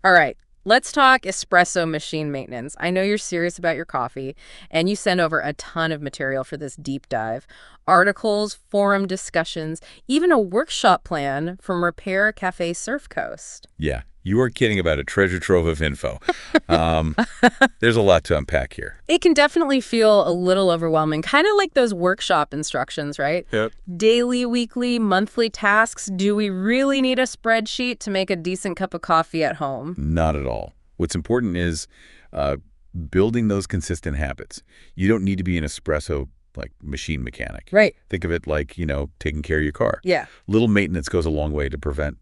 All right, let's talk espresso machine maintenance. I know you're serious about your coffee, and you send over a ton of material for this deep dive. Articles, forum discussions, even a workshop plan from Repair Café Surf Coast. Yeah, you are kidding about a treasure trove of info. Um, there's a lot to unpack here. It can definitely feel a little overwhelming, kind of like those workshop instructions, right? Yep. Daily, weekly, monthly tasks. Do we really need a spreadsheet to make a decent cup of coffee at home? Not at all. What's important is uh, building those consistent habits. You don't need to be an espresso like machine mechanic. Right. Think of it like, taking care of your car. Yeah. Little maintenance goes a long way to prevent,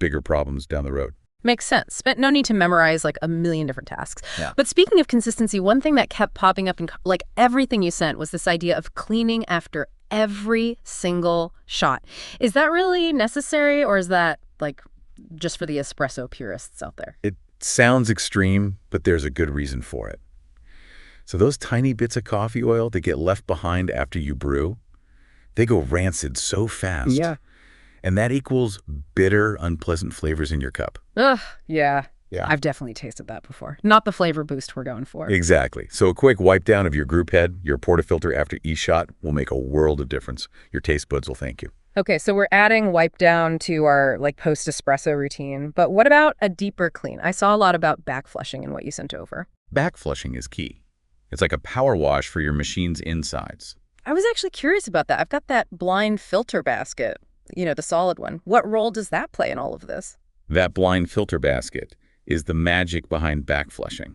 bigger problems down the road. Makes sense, but no need to memorize like a million different tasks. Yeah. But speaking of consistency, one thing that kept popping up in like everything you sent was this idea of cleaning after every single shot. Is that really necessary, or is that like just for the espresso purists out there? It sounds extreme, but there's a good reason for it. So those tiny bits of coffee oil that get left behind after you brew, they go rancid so fast. Yeah. And that equals bitter, unpleasant flavors in your cup. Ugh, yeah. Yeah. I've definitely tasted that before. Not the flavor boost we're going for. Exactly. So a quick wipe down of your group head, your portafilter after each shot will make a world of difference. Your taste buds will thank you. Okay, so we're adding wipe down to our like post-espresso routine, but what about a deeper clean? I saw a lot about backflushing in what you sent over. Backflushing is key. It's like a power wash for your machine's insides. I was actually curious about that. I've got that blind filter basket, the solid one. What role does that play in all of this? That blind filter basket is the magic behind backflushing.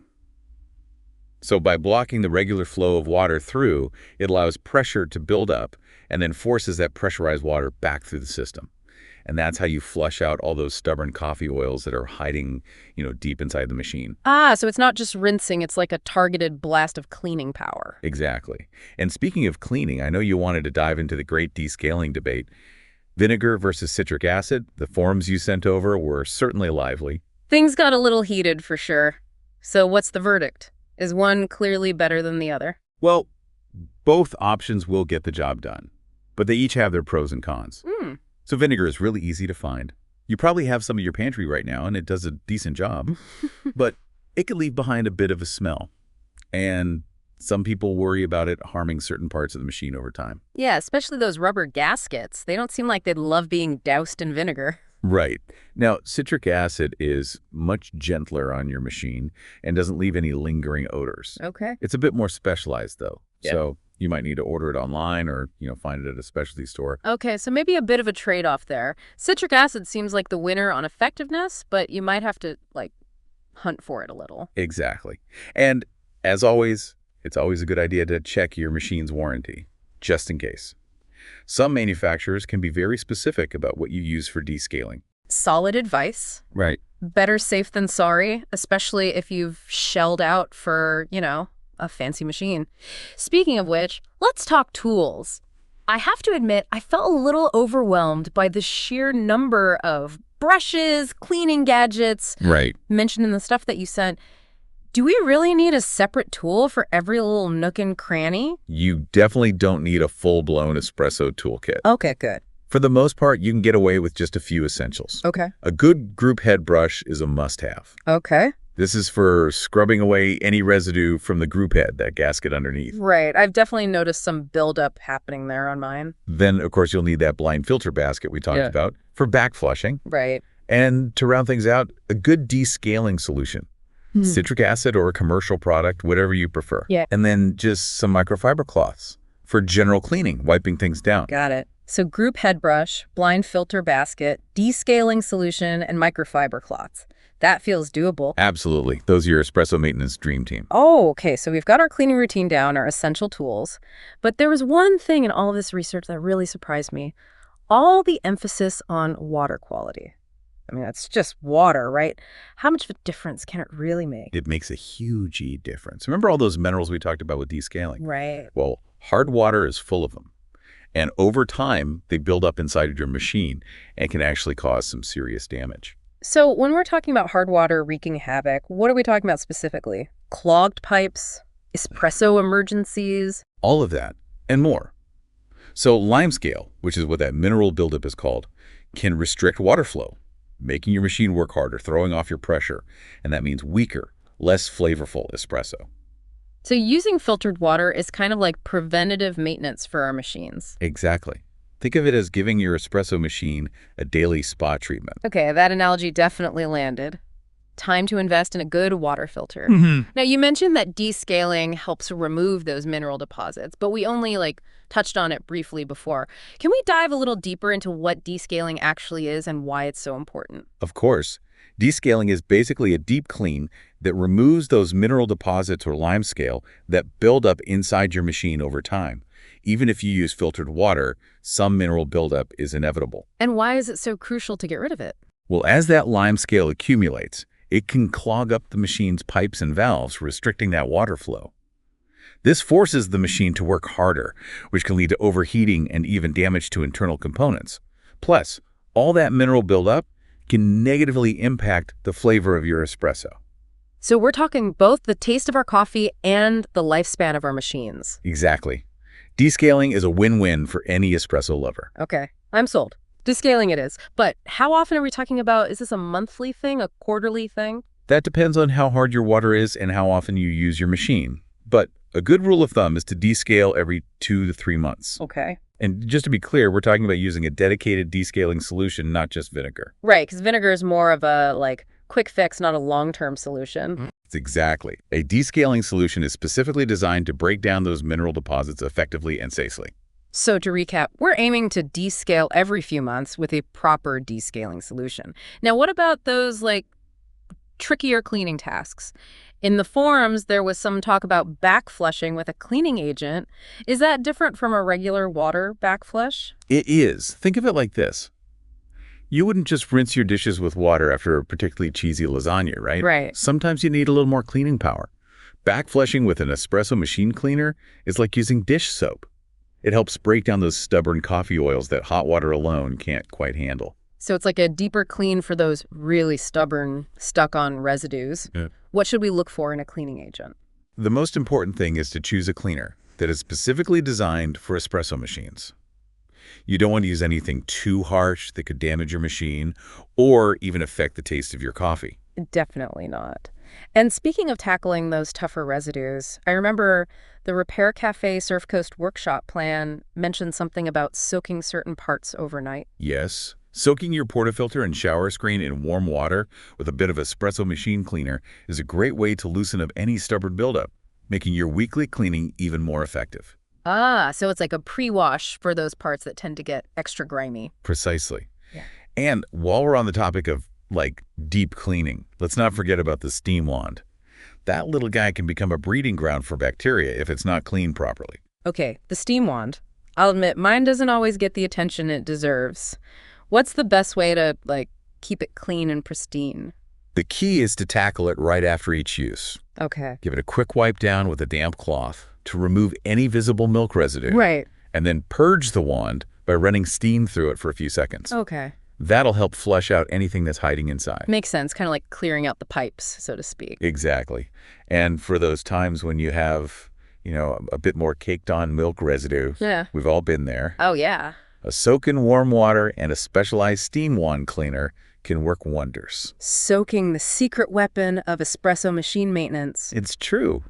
So by blocking the regular flow of water through, it allows pressure to build up and then forces that pressurized water back through the system. And that's how you flush out all those stubborn coffee oils that are hiding, deep inside the machine. Ah, so it's not just rinsing, it's like a targeted blast of cleaning power. Exactly. And speaking of cleaning, I know you wanted to dive into the great descaling debate. Vinegar versus citric acid, the forums you sent over were certainly lively. Things got a little heated for sure. So what's the verdict? Is one clearly better than the other? Well, both options will get the job done, but they each have their pros and cons. So vinegar is really easy to find. You probably have some in your pantry right now, and it does a decent job, but it could leave behind a bit of a smell. And some people worry about it harming certain parts of the machine over time. Yeah, especially those rubber gaskets. They don't seem like they'd love being doused in vinegar. Right. Now, citric acid is much gentler on your machine and doesn't leave any lingering odors. Okay. It's a bit more specialized, though. Yeah. So you might need to order it online or, find it at a specialty store. Okay, so maybe a bit of a trade-off there. Citric acid seems like the winner on effectiveness, but you might have to, hunt for it a little. Exactly. And as always, it's always a good idea to check your machine's warranty, just in case. Some manufacturers can be very specific about what you use for descaling. Solid advice. Right. Better safe than sorry, especially if you've shelled out for, a fancy machine. Speaking of which, let's talk tools. I have to admit, I felt a little overwhelmed by the sheer number of brushes, cleaning gadgets Right. mentioned in the stuff that you sent. Do we really need a separate tool for every little nook and cranny? You definitely don't need a full-blown espresso toolkit. Okay, good. For the most part, you can get away with just a few essentials. Okay. A good group head brush is a must-have. Okay. This is for scrubbing away any residue from the group head, that gasket underneath. Right. I've definitely noticed some buildup happening there on mine. Then, of course, you'll need that blind filter basket we talked about for backflushing. Right. And to round things out, a good descaling solution. Citric acid or a commercial product, whatever you prefer. Yeah. And then just some microfiber cloths for general cleaning, wiping things down. Got it. So group head brush, blind filter basket, descaling solution, and microfiber cloths. That feels doable. Absolutely. Those are your espresso maintenance dream team. Oh, okay. So we've got our cleaning routine down, our essential tools. But there was one thing in all of this research that really surprised me. All the emphasis on water quality. I mean, that's just water, right? How much of a difference can it really make? It makes a huge difference. Remember all those minerals we talked about with descaling? Right. Well, hard water is full of them. And over time, they build up inside your machine and can actually cause some serious damage. So when we're talking about hard water wreaking havoc, what are we talking about specifically? Clogged pipes? Espresso emergencies? All of that and more. So limescale, which is what that mineral buildup is called, can restrict water flow. making your machine work harder, throwing off your pressure, and that means weaker, less flavorful espresso. So using filtered water is kind of like preventative maintenance for our machines. Exactly. Think of it as giving your espresso machine a daily spa treatment. Okay, that analogy definitely landed. Time to invest in a good water filter. Now, you mentioned that descaling helps remove those mineral deposits, but we only touched on it briefly before. Can we dive a little deeper into what descaling actually is and why it's so important? Of course, descaling is basically a deep clean that removes those mineral deposits or limescale that build up inside your machine over time. Even if you use filtered water, some mineral buildup is inevitable. And why is it so crucial to get rid of it? Well, as that limescale accumulates, it can clog up the machine's pipes and valves, restricting that water flow. This forces the machine to work harder, which can lead to overheating and even damage to internal components. Plus, all that mineral buildup can negatively impact the flavor of your espresso. So we're talking both the taste of our coffee and the lifespan of our machines. Exactly. Descaling is a win-win for any espresso lover. Okay, I'm sold. Descaling it is. But how often are we talking about? Is this a monthly thing, a quarterly thing? That depends on how hard your water is and how often you use your machine. But a good rule of thumb is to descale every 2 to 3 months. Okay. And just to be clear, we're talking about using a dedicated descaling solution, not just vinegar. Right, because vinegar is more of a quick fix, not a long-term solution. Exactly. A descaling solution is specifically designed to break down those mineral deposits effectively and safely. So to recap, we're aiming to descale every few months with a proper descaling solution. Now, what about those trickier cleaning tasks? In the forums, there was some talk about backflushing with a cleaning agent. Is that different from a regular water backflush? It is. Think of it like this. You wouldn't just rinse your dishes with water after a particularly cheesy lasagna, right? Right. Sometimes you need a little more cleaning power. Backflushing with an espresso machine cleaner is like using dish soap. It helps break down those stubborn coffee oils that hot water alone can't quite handle. So it's like a deeper clean for those really stubborn, stuck-on residues. Yeah. What should we look for in a cleaning agent? The most important thing is to choose a cleaner that is specifically designed for espresso machines. You don't want to use anything too harsh that could damage your machine or even affect the taste of your coffee. Definitely not. And speaking of tackling those tougher residues, I remember the Repair Café Surf Coast workshop plan mentioned something about soaking certain parts overnight. Yes, soaking your portafilter and shower screen in warm water with a bit of espresso machine cleaner is a great way to loosen up any stubborn buildup, making your weekly cleaning even more effective. Ah, so it's like a pre-wash for those parts that tend to get extra grimy. Precisely. Yeah. And while we're on the topic of deep cleaning, let's not forget about the steam wand. That little guy can become a breeding ground for bacteria if it's not cleaned properly. Okay, the steam wand. I'll admit, mine doesn't always get the attention it deserves. What's the best way to, keep it clean and pristine? The key is to tackle it right after each use. Okay. Give it a quick wipe down with a damp cloth to remove any visible milk residue. Right. And then purge the wand by running steam through it for a few seconds. Okay. That'll help flush out anything that's hiding inside. Makes sense, kind of like clearing out the pipes, so to speak. Exactly. And for those times when you have, a bit more caked on milk residue, Yeah. we've all been there. Oh, yeah. A soak in warm water and a specialized steam wand cleaner can work wonders. Soaking, the secret weapon of espresso machine maintenance. It's true.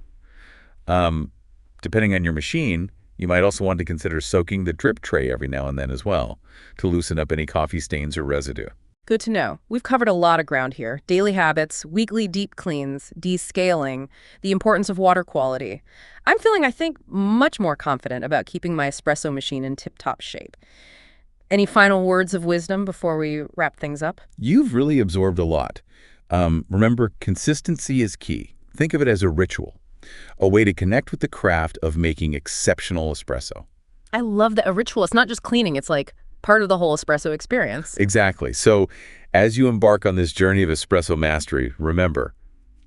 Depending on your machine, you might also want to consider soaking the drip tray every now and then as well to loosen up any coffee stains or residue. Good to know. We've covered a lot of ground here. Daily habits, weekly deep cleans, descaling, the importance of water quality. I'm feeling, I think, much more confident about keeping my espresso machine in tip-top shape. Any final words of wisdom before we wrap things up? You've really absorbed a lot. Remember, consistency is key. Think of it as a ritual, a way to connect with the craft of making exceptional espresso. I love that. A ritual. It's not just cleaning. It's part of the whole espresso experience. Exactly. So as you embark on this journey of espresso mastery, remember,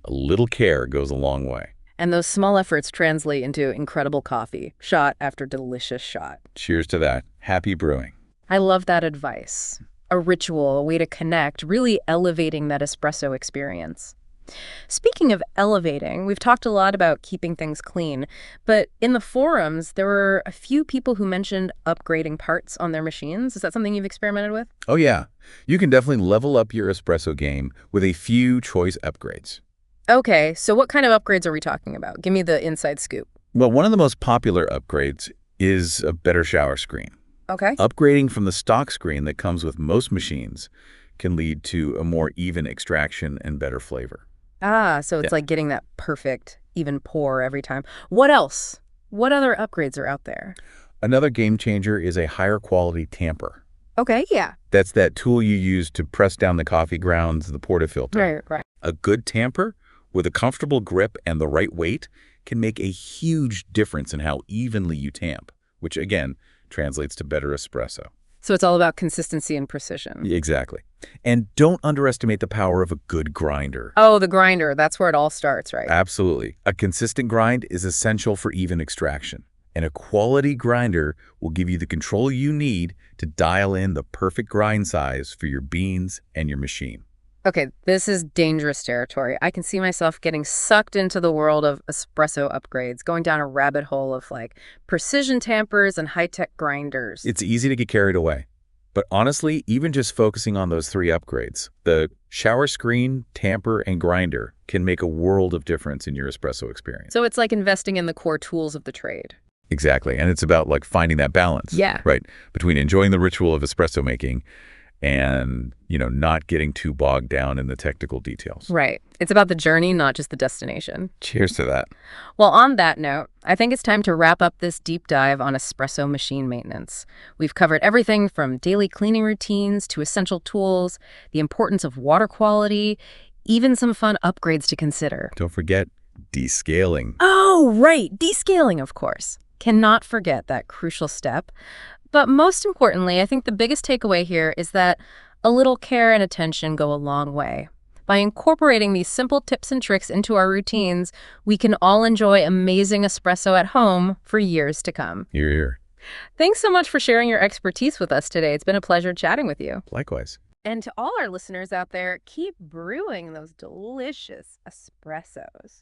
a little care goes a long way. And those small efforts translate into incredible coffee, shot after delicious shot. Cheers to that. Happy brewing. I love that advice. A ritual, a way to connect, really elevating that espresso experience. Speaking of elevating, we've talked a lot about keeping things clean, but in the forums, there were a few people who mentioned upgrading parts on their machines. Is that something you've experimented with? Oh yeah, you can definitely level up your espresso game with a few choice upgrades. Okay, so what kind of upgrades are we talking about? Give me the inside scoop. Well, one of the most popular upgrades is a better shower screen. Okay. Upgrading from the stock screen that comes with most machines can lead to a more even extraction and better flavor. Ah, so it's like getting that perfect, even pour every time. What else? What other upgrades are out there? Another game changer is a higher quality tamper. Okay, yeah. That's that tool you use to press down the coffee grounds, the portafilter. Right, right. A good tamper with a comfortable grip and the right weight can make a huge difference in how evenly you tamp, which again translates to better espresso. So it's all about consistency and precision. Exactly. And don't underestimate the power of a good grinder. Oh, the grinder. That's where it all starts, right? Absolutely. A consistent grind is essential for even extraction. And a quality grinder will give you the control you need to dial in the perfect grind size for your beans and your machine. Okay, this is dangerous territory. I can see myself getting sucked into the world of espresso upgrades, going down a rabbit hole of like precision tampers and high-tech grinders. It's easy to get carried away. But honestly, even just focusing on those three upgrades, the shower screen, tamper, and grinder can make a world of difference in your espresso experience. So it's like investing in the core tools of the trade. Exactly. And it's about like finding that balance. Yeah. Right. Between enjoying the ritual of espresso making and, not getting too bogged down in the technical details. Right. It's about the journey, not just the destination. Cheers to that. Well, on that note, I think it's time to wrap up this deep dive on espresso machine maintenance. We've covered everything from daily cleaning routines to essential tools, the importance of water quality, even some fun upgrades to consider. Don't forget descaling. Oh, right. Descaling, of course. Cannot forget that crucial step. But most importantly, I think the biggest takeaway here is that a little care and attention go a long way. By incorporating these simple tips and tricks into our routines, we can all enjoy amazing espresso at home for years to come. Hear, hear. Thanks so much for sharing your expertise with us today. It's been a pleasure chatting with you. Likewise. And to all our listeners out there, keep brewing those delicious espressos.